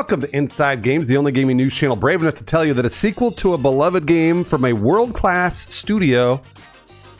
Welcome to Inside Games, the only gaming news channel brave enough to tell you that a sequel to a beloved game from a world-class studio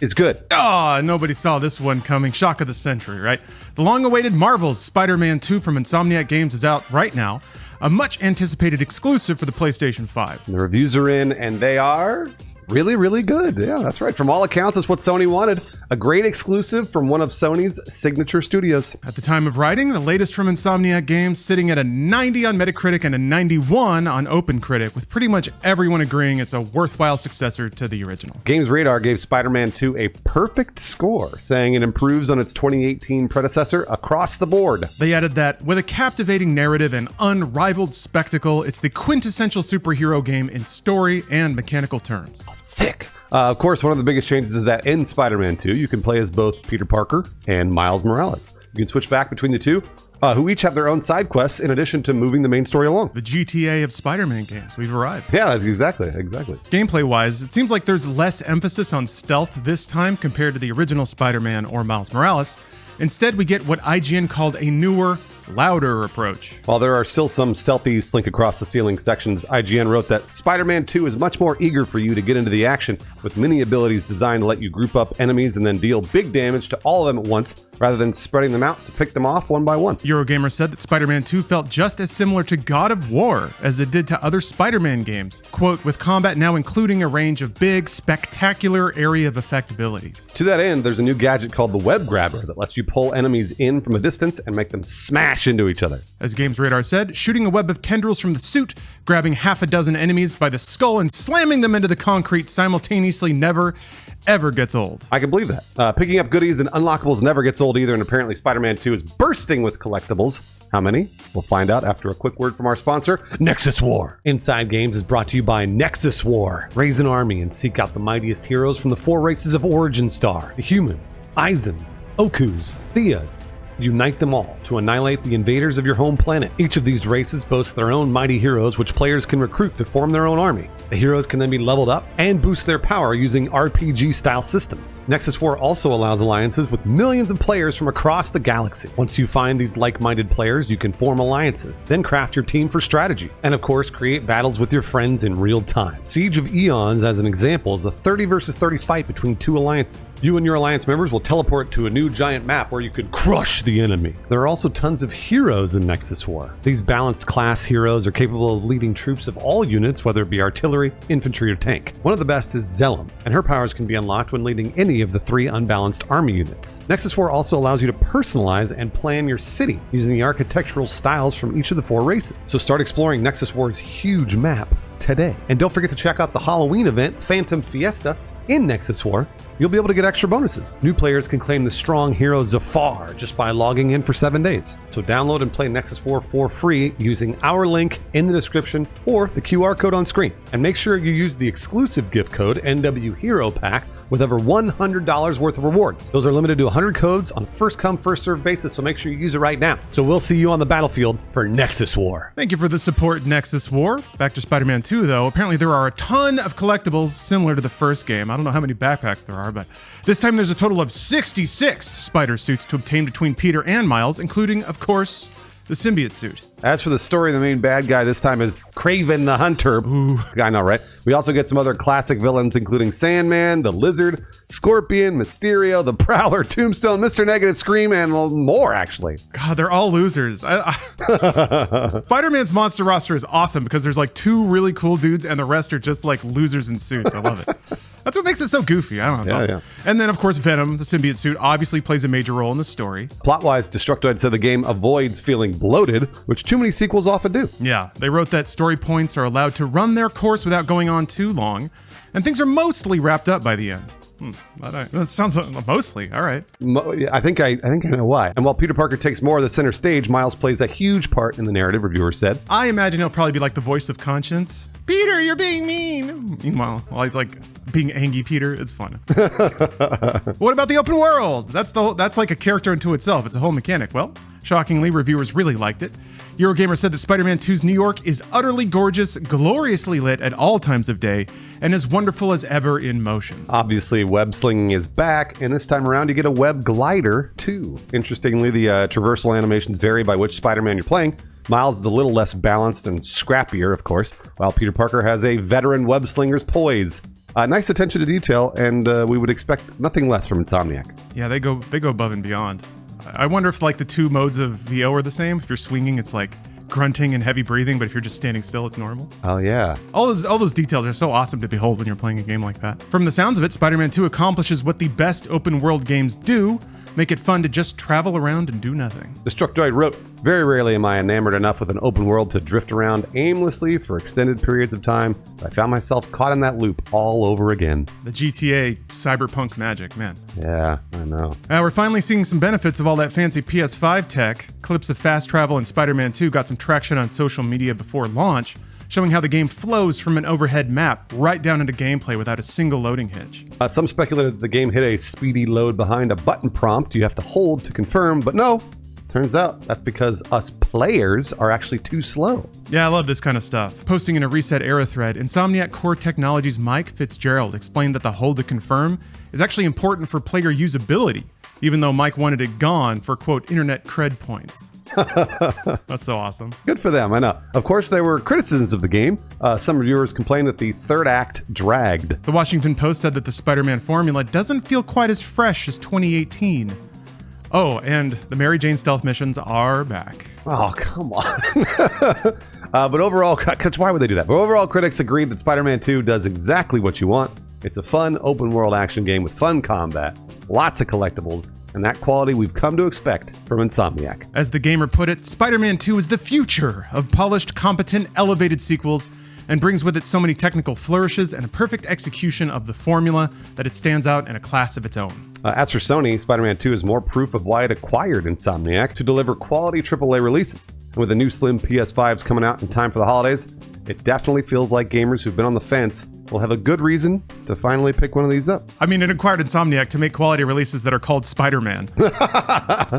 is good. Nobody saw this one coming. Shock of the century, right? The long-awaited Marvel's Spider-Man 2 from Insomniac Games is out right now. A much-anticipated exclusive for the PlayStation 5. And the reviews are in, and they are really, really good. Yeah, that's right. From all accounts, it's what Sony wanted. A great exclusive from one of Sony's signature studios. At the time of writing, the latest from Insomniac Games sitting at a 90 on Metacritic and a 91 on OpenCritic, with pretty much everyone agreeing it's a worthwhile successor to the original. Games Radar gave Spider-Man 2 a perfect score, saying it improves on its 2018 predecessor across the board. They added that, with a captivating narrative and unrivaled spectacle, it's the quintessential superhero game in story and mechanical terms. Sick. Of course, one of the biggest changes is that in Spider-Man 2, you can play as both Peter Parker and Miles Morales. You can switch back between the two, who each have their own side quests in addition to moving the main story along. The GTA of Spider-Man games. We've arrived. Yeah, that's exactly. Gameplay-wise, it seems like there's less emphasis on stealth this time compared to the original Spider-Man or Miles Morales. Instead, we get what IGN called a newer, louder approach. While there are still some stealthy slink across the ceiling sections, IGN wrote that Spider-Man 2 is much more eager for you to get into the action, with many abilities designed to let you group up enemies and then deal big damage to all of them at once, rather than spreading them out to pick them off one by one. Eurogamer said that Spider-Man 2 felt just as similar to God of War as it did to other Spider-Man games. Quote, with combat now including a range of big, spectacular area of effect abilities. To that end, there's a new gadget called the Web Grabber that lets you pull enemies in from a distance and make them smash into each other. As Games Radar said, shooting a web of tendrils from the suit, grabbing half a dozen enemies by the skull and slamming them into the concrete simultaneously never, ever gets old. I can believe that. Picking up goodies and unlockables never gets old either, and apparently Spider-Man 2 is bursting with collectibles. How many? We'll find out after a quick word from our sponsor, Nexus War. Inside Games is brought to you by Nexus War. Raise an army and seek out the mightiest heroes from the four races of Origin Star. The humans, Izans, Okus, Theas. Unite them all to annihilate the invaders of your home planet. Each of these races boasts their own mighty heroes, which players can recruit to form their own army. The heroes can then be leveled up and boost their power using RPG-style systems. Nexus War also allows alliances with millions of players from across the galaxy. Once you find these like-minded players, you can form alliances, then craft your team for strategy, and of course, create battles with your friends in real time. Siege of Eons, as an example, is a 30 versus 30 fight between two alliances. You and your alliance members will teleport to a new giant map where you could crush the enemy. There are also tons of heroes in Nexus War. These balanced class heroes are capable of leading troops of all units, whether it be artillery, infantry, or tank. One of the best is Zellum, and her powers can be unlocked when leading any of the three unbalanced army units. Nexus War also allows you to personalize and plan your city using the architectural styles from each of the four races. So start exploring Nexus War's huge map today. And don't forget to check out the Halloween event, Phantom Fiesta, in Nexus War. You'll be able to get extra bonuses. New players can claim the strong hero Zafar just by logging in for 7 days. So download and play Nexus War for free using our link in the description or the QR code on screen. And make sure you use the exclusive gift code NWHeroPack with over $100 worth of rewards. Those are limited to 100 codes on a first-come, first-served basis, so make sure you use it right now. So we'll see you on the battlefield for Nexus War. Thank you for the support, Nexus War. Back to Spider-Man 2, though. Apparently there are a ton of collectibles similar to the first game. I don't know how many backpacks there are, but this time there's a total of 66 spider suits to obtain between Peter and Miles, including, of course, the symbiote suit. As for the story, the main bad guy this time is Kraven the Hunter. Ooh. I know, right? We also get some other classic villains, including Sandman, the Lizard, Scorpion, Mysterio, the Prowler, Tombstone, Mr. Negative, Scream, and more, actually. God, they're all losers. Spider-Man's monster roster is awesome because there's like 2 really cool dudes and the rest are just like losers in suits. I love it. That's what makes it so goofy. I don't know. Yeah. And then, of course, Venom, the symbiote suit, obviously plays a major role in the story. Plot-wise, Destructoid said the game avoids feeling bloated, which too many sequels often do. Yeah, they wrote that story points are allowed to run their course without going on too long, and things are mostly wrapped up by the end. That sounds mostly all right. I think I know why. And while Peter Parker takes more of the center stage, Miles plays a huge part in the narrative, reviewers said. I imagine he'll probably be like the voice of conscience. Peter, you're being mean. Meanwhile, while he's like being angry Peter, it's fun. What about the open world? That's like a character unto itself. It's a whole mechanic. Well, shockingly, reviewers really liked it. Eurogamer said that Spider-Man 2's New York is utterly gorgeous, gloriously lit at all times of day, and as wonderful as ever in motion. Obviously, web slinging is back, and this time around you get a web glider, too. Interestingly, the traversal animations vary by which Spider-Man you're playing. Miles is a little less balanced and scrappier, of course, while Peter Parker has a veteran web-slinger's poise. Nice attention to detail, and we would expect nothing less from Insomniac. Yeah, they go above and beyond. I wonder if like the two modes of VO are the same. If you're swinging, it's like grunting and heavy breathing, but if you're just standing still, it's normal. Oh yeah. All those details are so awesome to behold when you're playing a game like that. From the sounds of it, Spider-Man 2 accomplishes what the best open world games do, make it fun to just travel around and do nothing. Destructoid wrote, very rarely am I enamored enough with an open world to drift around aimlessly for extended periods of time. I found myself caught in that loop all over again. The GTA cyberpunk magic, man. Yeah, I know. We're finally seeing some benefits of all that fancy PS5 tech. Clips of fast travel in Spider-Man 2 got some traction on social media before launch, showing how the game flows from an overhead map right down into gameplay without a single loading hitch. Some speculated that the game hit a speedy load behind a button prompt you have to hold to confirm, but no. Turns out that's because us players are actually too slow. Yeah, I love this kind of stuff. Posting in a Reset Era thread, Insomniac Core Technologies' Mike Fitzgerald explained that the hold to confirm is actually important for player usability, even though Mike wanted it gone for, quote, internet cred points. That's so awesome. Good for them, I know. Of course, there were criticisms of the game. Some reviewers complained that the third act dragged. The Washington Post said that the Spider-Man formula doesn't feel quite as fresh as 2018. Oh, and the Mary Jane stealth missions are back. Oh, come on. But overall, why would they do that? But overall, critics agreed that Spider-Man 2 does exactly what you want. It's a fun, open-world action game with fun combat, lots of collectibles, and that quality we've come to expect from Insomniac. As the gamer put it, Spider-Man 2 is the future of polished, competent, elevated sequels, and brings with it so many technical flourishes and a perfect execution of the formula that it stands out in a class of its own. As for Sony, Spider-Man 2 is more proof of why it acquired Insomniac to deliver quality AAA releases. And with the new slim PS5s coming out in time for the holidays, it definitely feels like gamers who've been on the fence will have a good reason to finally pick one of these up. I mean, it acquired Insomniac to make quality releases that are called Spider-Man.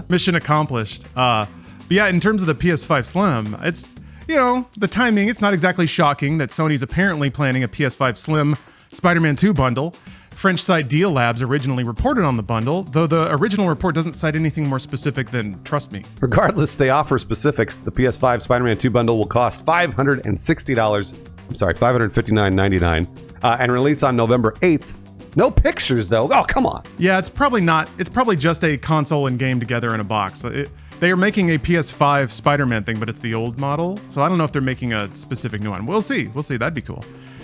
Mission accomplished. But yeah, in terms of the PS5 Slim, it's, you know, the timing, it's not exactly shocking that Sony's apparently planning a PS5 Slim Spider-Man 2 bundle. French site Deal Labs originally reported on the bundle, though the original report doesn't cite anything more specific than trust me. Regardless, they offer specifics. The PS5 Spider-Man 2 bundle will cost $560. I'm sorry, $559.99, and release on November 8th. No pictures though. Oh, come on. Yeah, it's probably just a console and game together in a box. They are making a PS5 Spider-Man thing, but it's the old model. So I don't know if they're making a specific new one. We'll see. That'd be cool.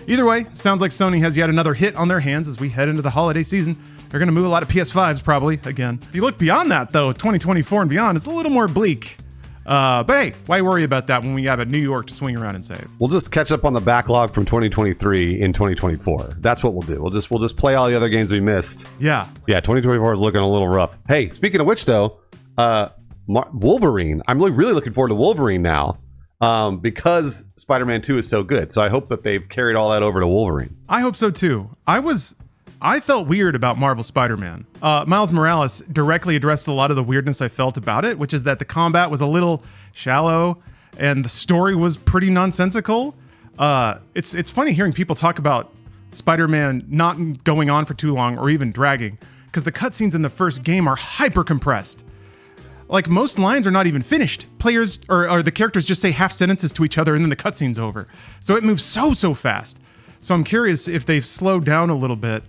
Either way, sounds like Sony has yet another hit on their hands as we head into the holiday season. They're going to move a lot of PS5s probably again. If you look beyond that though, 2024 and beyond, it's a little more bleak. But hey, why worry about that when we have a New York to swing around and save? We'll just catch up on the backlog from 2023 in 2024. That's what we'll do. We'll just play all the other games we missed. Yeah. Yeah, 2024 is looking a little rough. Hey, speaking of which though, Wolverine. I'm really looking forward to Wolverine now. Because Spider-Man 2 is so good. So I hope that they've carried all that over to Wolverine. I hope so too. I felt weird about Marvel Spider-Man. Miles Morales directly addressed a lot of the weirdness I felt about it, which is that the combat was a little shallow and the story was pretty nonsensical. It's funny hearing people talk about Spider-Man not going on for too long or even dragging, because the cutscenes in the first game are hyper compressed. Like, most lines are not even finished. Players or the characters just say half sentences to each other and then the cutscene's over. So it moves so fast. So I'm curious if they've slowed down a little bit,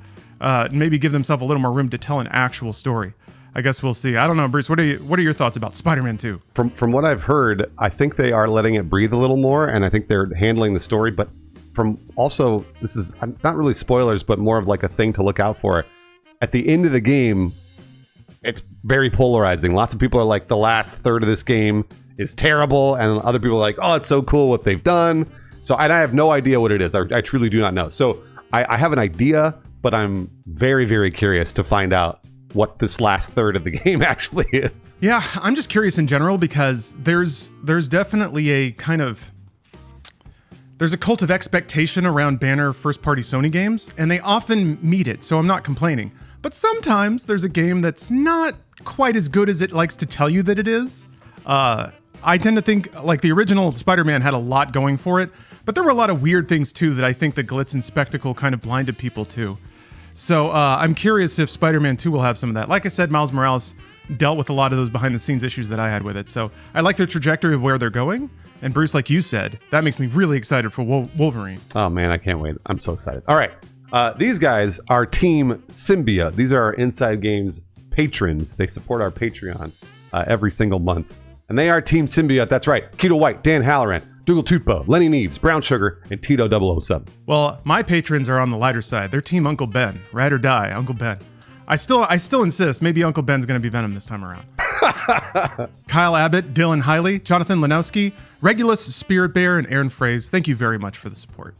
maybe give themselves a little more room to tell an actual story. I guess we'll see. I don't know, Bruce, what are your thoughts about Spider-Man 2? From what I've heard, I think they are letting it breathe a little more, and I think they're handling the story, but from also, this is not really spoilers, but more of like a thing to look out for. At the end of the game, it's very polarizing. Lots of people are like, the last third of this game is terrible, and other people are like, oh, it's so cool what they've done. So I have no idea what it is. I truly do not know. So I have an idea, but I'm very curious to find out what this last third of the game actually is. Yeah, I'm just curious in general because there's definitely a kind of... There's a cult of expectation around banner first-party Sony games, and they often meet it, so I'm not complaining. But sometimes there's a game that's not quite as good as it likes to tell you that it is. I tend to think, like, the original Spider-Man had a lot going for it, but there were a lot of weird things, too, that I think the glitz and spectacle kind of blinded people to. So I'm curious if Spider-Man 2 will have some of that. Like I said, Miles Morales dealt with a lot of those behind-the-scenes issues that I had with it, so I like their trajectory of where they're going. And Bruce, like you said, that makes me really excited for Wolverine. Oh man, I can't wait. I'm so excited. All right. These guys are Team Symbia. These are our Inside Games patrons. They support our Patreon every single month. And they are Team Symbiote. That's right. Keto White, Dan Halloran, Dougal Tutbo, Lenny Neves, Brown Sugar, and Tito 007. Well, my patrons are on the lighter side. They're Team Uncle Ben. Ride or die, Uncle Ben. I still insist maybe Uncle Ben's going to be Venom this time around. Kyle Abbott, Dylan Hiley, Jonathan Lanowski, Regulus, Spirit Bear, and Aaron Fraze, thank you very much for the support.